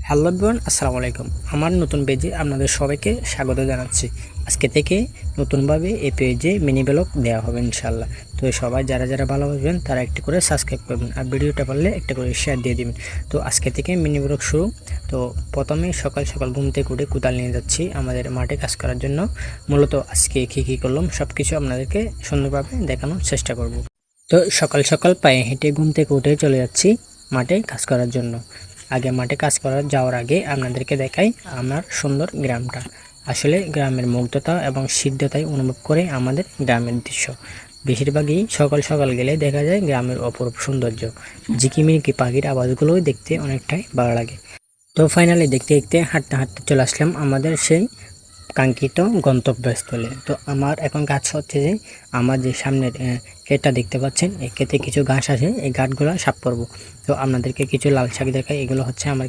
Hello everyone, আসসালামু আলাইকুম। আমার নতুন পেজে আপনাদের সবাইকে স্বাগত জানাচ্ছি। আজকে থেকে নতুনভাবে এই পেজে মিনি ব্লগ দেওয়া হবে ইনশাআল্লাহ। তো সবাই যারা যারা ভালোবাসবেন তারা একটি করে সাবস্ক্রাইব করবেন আর ভিডিওটা পারলে একটা করে শেয়ার দিয়ে দিবেন। তো আজকে থেকে মিনি ব্লগ শুরু। তো প্রথমে সকাল সকাল ঘুম থেকে উঠে কোদাল নিয়ে যাচ্ছি আমাদের মাঠে কাজ করার জন্য। মূলত আজকে কী করলাম সব কিছু আপনাদেরকে সুন্দরভাবে দেখানোর চেষ্টা করব। তো সকাল সকাল পায়ে হেঁটে ঘুম থেকে উঠে চলে যাচ্ছি মাঠে কাজ করার জন্য। আগে মাঠে কাজ করার যাওয়ার আগে আপনাদেরকে দেখাই আমার সুন্দর গ্রামটা। আসলে গ্রামের মুগ্ধতা এবং সিদ্ধতাই অনুভব করে আমাদের গ্রামের দৃশ্য। বেশিরভাগই সকাল সকাল গেলে দেখা যায় গ্রামের অপরূপ সৌন্দর্য। ঝিকিমিকি পাখির আওয়াজগুলোই দেখতে অনেকটাই ভালো লাগে। তো ফাইনালি দেখতে দেখতে হাঁটতে হাঁটতে চলে আসলাম আমাদের সেই কাঙ্ক্ষিত গন্তব্যস্থলে। তো আমার এখন কাজ হচ্ছে যে আমার যে সামনের ক্ষেতটা দেখতে পাচ্ছেন, এই ক্ষেতে কিছু ঘাস আছে, এই ঘাসগুলো সাফ করব। তো আপনাদেরকে কিছু লাল শাক দেখাই, এগুলো হচ্ছে আমার